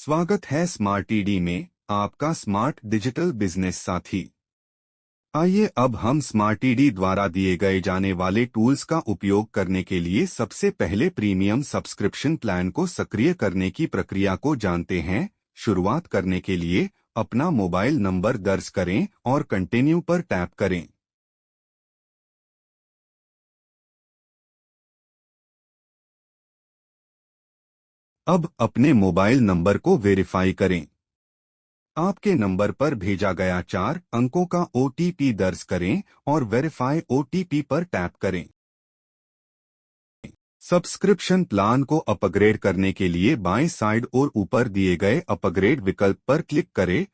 स्वागत है smart TD में आपका स्मार्ट डिजिटल बिजनेस साथी। आइए अब हम स्मार्ट टीडी द्वारा दिए गए जाने वाले टूल्स का उपयोग करने के लिए सबसे पहले प्रीमियम सब्सक्रिप्शन प्लान को सक्रिय करने की प्रक्रिया को जानते हैं। शुरुआत करने के लिए अपना मोबाइल नंबर दर्ज करें और कंटिन्यू पर टैप करें। अब अपने मोबाइल नंबर को वेरीफाई करें। आपके नंबर पर भेजा गया 4 अंकों का ओटीपी दर्ज करें और वेरीफाई ओटीपी पर टैप करें। सब्सक्रिप्शन प्लान को अपग्रेड करने के लिए बाएं साइड और ऊपर दिए गए अपग्रेड विकल्प पर क्लिक करें।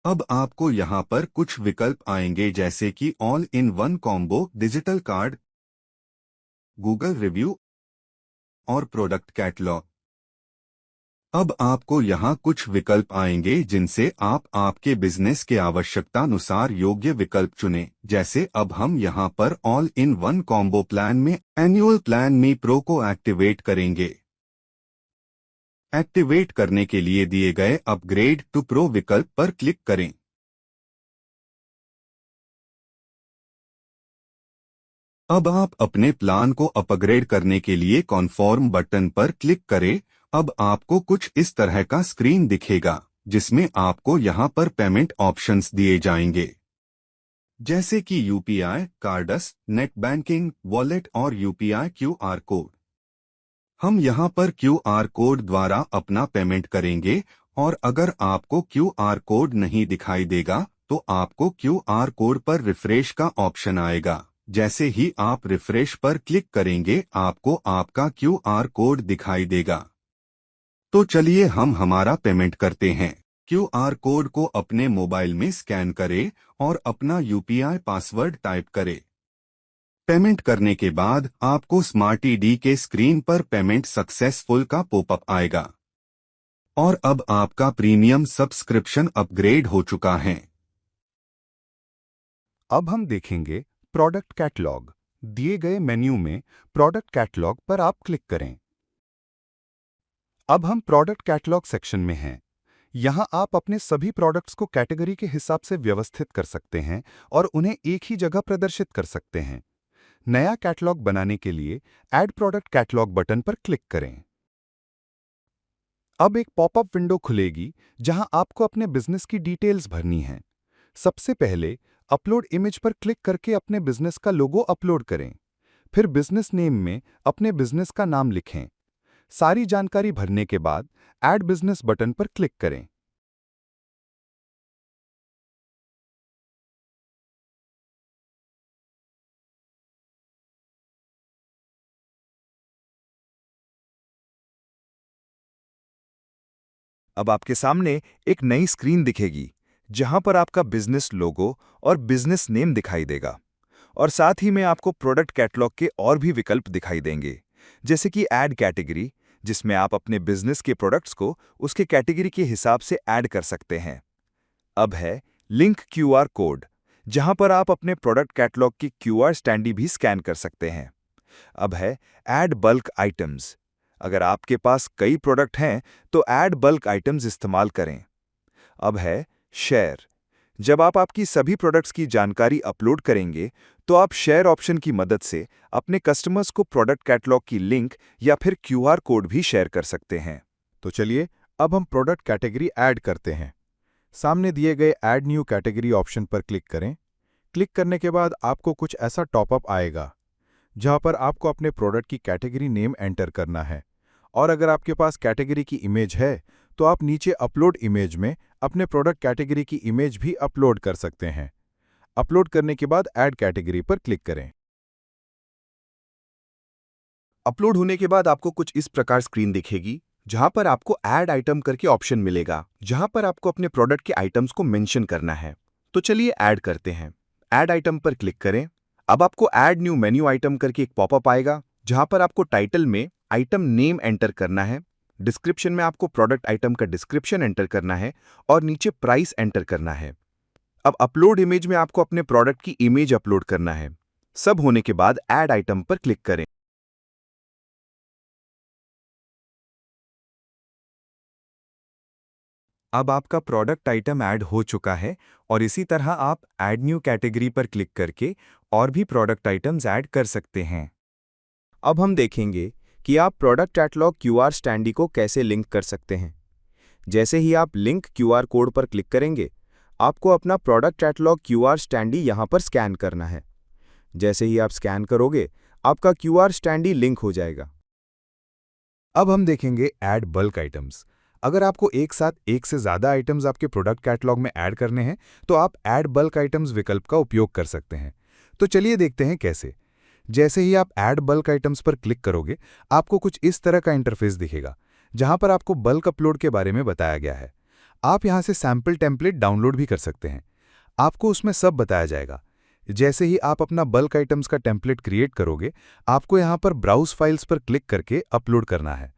अब आपको यहां पर कुछ विकल्प आएंगे जैसे कि all in one combo, digital card, Google review और प्रोडक्ट कैटलॉग। अब आपको यहाँ कुछ विकल्प आएंगे जिनसे आप आपके बिजनेस के आवश्यकतानुसार योग्य विकल्प चुनें। जैसे अब हम यहाँ पर all in one combo plan में एनुअल प्लान में प्रो को एक्टिवेट करेंगे। एक्टिवेट करने के लिए दिए गए अपग्रेड टू प्रो विकल्प पर क्लिक करें। अब आप अपने प्लान को अपग्रेड करने के लिए कॉन्फर्म बटन पर क्लिक करें। अब आपको कुछ इस तरह का स्क्रीन दिखेगा जिसमें आपको यहां पर पेमेंट ऑप्शंस दिए जाएंगे जैसे कि UPI, cards, net banking, wallet और यूपीआई क्यूआर कोड। हम यहां पर क्यूआर कोड द्वारा अपना पेमेंट करेंगे और अगर आपको क्यूआर कोड नहीं दिखाई देगा तो आपको क्यूआर कोड पर रिफ्रेश का ऑप्शन आएगा। जैसे ही आप रिफ्रेश पर क्लिक करेंगे आपको आपका क्यूआर कोड दिखाई देगा। तो चलिए हम हमारा पेमेंट करते हैं। क्यूआर कोड को अपने मोबाइल में स्कैन करें और अपना यूपीआई पासवर्ड टाइप करें। पेमेंट करने के बाद आपको स्मार्ट टीडी के स्क्रीन पर पेमेंट सक्सेसफुल का पॉपअप आएगा और अब आपका प्रीमियम सब्सक्रिप्शन अपग्रेड हो चुका है। अब हम देखेंगे प्रोडक्ट कैटलॉग। दिए गए मेन्यू में प्रोडक्ट कैटलॉग पर आप क्लिक करें। अब हम प्रोडक्ट कैटलॉग सेक्शन में हैं। यहां आप अपने सभी प्रोडक्ट्स को कैटेगरी के हिसाब से व्यवस्थित कर सकते हैं और उन्हें एक ही जगह प्रदर्शित कर सकते हैं। नया कैटलॉग बनाने के लिए ऐड प्रोडक्ट कैटलॉग बटन पर क्लिक करें। अब एक पॉपअप विंडो खुलेगी जहां आपको अपने बिजनेस की डिटेल्स भरनी है। सबसे पहले अपलोड इमेज पर क्लिक करके अपने बिजनेस का लोगो अपलोड करें। फिर बिजनेस नेम में अपने बिजनेस का नाम लिखें। सारी जानकारी भरने के बाद ऐड बिजनेस बटन पर क्लिक करें। अब आपके सामने एक नई स्क्रीन दिखेगी जहां पर आपका बिजनेस लोगो और बिजनेस नेम दिखाई देगा और साथ ही में आपको प्रोडक्ट कैटलॉग के और भी विकल्प दिखाई देंगे जैसे कि ऐड कैटेगरी, जिसमें आप अपने बिजनेस के प्रोडक्ट्स को उसके कैटेगरी के हिसाब से ऐड कर सकते हैं। अब है लिंक क्यूआर कोड, जहां पर आप अपने प्रोडक्ट कैटलॉग की क्यूआर स्टैंडी भी स्कैन कर सकते हैं। अब है ऐड बल्क आइटम्स। अगर आपके पास कई प्रोडक्ट हैं तो ऐड बल्क आइटम्स इस्तेमाल करें। अब है शेयर। जब आप आपकी सभी प्रोडक्ट्स की जानकारी अपलोड करेंगे तो आप शेयर ऑप्शन की मदद से अपने कस्टमर्स को प्रोडक्ट कैटलॉग की लिंक या फिर क्यूआर कोड भी शेयर कर सकते हैं। तो चलिए अब हम प्रोडक्ट कैटेगरी ऐड करते हैं। सामने दिए गए ऐड न्यू कैटेगरी ऑप्शन पर क्लिक करें। क्लिक करने के बाद आपको कुछ ऐसा टॉपअप आएगा जहां पर आपको अपने प्रोडक्ट की कैटेगरी नेम एंटर करना है और अगर आपके पास कैटेगरी की इमेज है तो आप नीचे अपलोड इमेज में अपने प्रोडक्ट कैटेगरी की इमेज भी अपलोड कर सकते हैं। अपलोड करने के बाद ऐड कैटेगरी पर क्लिक करें। अपलोड होने के बाद आपको कुछ इस प्रकार स्क्रीन दिखेगी जहां पर आपको ऐड आइटम करके ऑप्शन मिलेगा जहां पर आपको अपने प्रोडक्ट के आइटम्स को मेंशन करना है। तो चलिए ऐड करते हैं। ऐड आइटम पर क्लिक करें। अब आपको ऐड न्यू मेन्यू आइटम करके एक पॉपअप आएगा जहां पर आपको टाइटल में आइटम नेम एंटर करना है, डिस्क्रिप्शन में आपको प्रोडक्ट आइटम का डिस्क्रिप्शन एंटर करना है और नीचे प्राइस एंटर करना है। अब अपलोड इमेज में आपको अपने प्रोडक्ट की इमेज अपलोड करना है। सब होने के बाद ऐड आइटम पर क्लिक करें। अब आपका प्रोडक्ट आइटम ऐड हो चुका है और इसी तरह आप ऐड न्यू कैटेगरी पर क्लिक करके और भी प्रोडक्ट आइटम्स ऐड कर सकते हैं। अब हम देखेंगे कि आप प्रोडक्ट कैटलॉग क्यूआर स्टैंडी को कैसे लिंक कर सकते हैं। जैसे ही आप लिंक क्यूआर कोड पर क्लिक करेंगे, आपको अपना प्रोडक्ट कैटलॉग क्यूआर स्टैंडी यहाँ पर स्कैन करना है। जैसे ही आप स्कैन करोगे, आपका क्यूआर स्टैंडी लिंक हो जाएगा। अब हम देखेंगे ऐड बल्क आइटम्स। अगर आपको एक साथ एक से ज़्यादा आइटम्स आपके प्रोडक्ट कैटलॉग में ऐड करने हैं, तो आप ऐड बल्क आइटम्स विकल्प का उपयोग कर सकते हैं। तो चलिए देखते हैं कैसे। जैसे ही आप ऐड बल्क आइटम्स पर क्लिक करोगे, आपको कुछ इस तरह का इंटरफेस दिखेगा, जहां पर आपको बल्क अपलोड के बारे में बताया गया है। आप यहां से सैम्पल टेम्पलेट डाउनलोड भी कर सकते हैं। आपको उसमें सब बताया जाएगा। जैसे ही आप अपना बल्क आइटम्स का टेम्पलेट क्रिएट करोगे, आपको यहां पर ब्राउज फाइल्स पर क्लिक करके अपलोड करना है।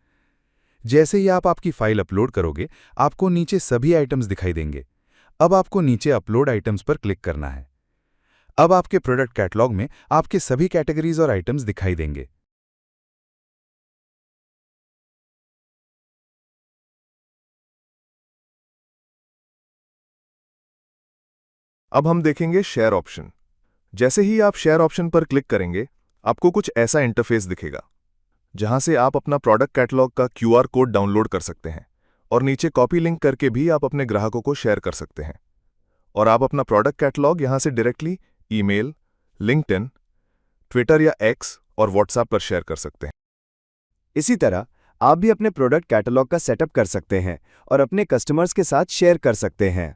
जैसे ही आप आपकी फाइल अपलोड करोगे, आपको नीचे सभी आइटम्स दिखाई देंगे। अब आपको नीचे अपलोड आइटम्स पर क्लिक करना है। अब आपके प्रोडक्ट कैटलॉग में आपके सभी कैटेगरीज और आइटम्स दिखाई देंगे। अब हम देखेंगे शेयर ऑप्शन। जैसे ही आप शेयर ऑप्शन पर क्लिक करेंगे, आपको कुछ ऐसा इंटरफेस दिखेगा, जहां से आप अपना प्रोडक्ट कैटलॉग का क्यूआर कोड डाउनलोड कर सकते हैं और नीचे कॉपी लिंक करके भी आप अपने ग्राहकों को शेयर कर सकते हैं। और आप अपना प्रोडक्ट कैटलॉग यहां से डायरेक्टली ईमेल, लिंक्डइन, ट्विटर या एक्स और व्हाट्सएप पर शेयर कर सकते हैं। इसी तरह आप भी अपने प्रोडक्ट कैटलॉग का सेटअप कर सकते हैं और अपने कस्टमर्स के साथ शेयर कर सकते हैं।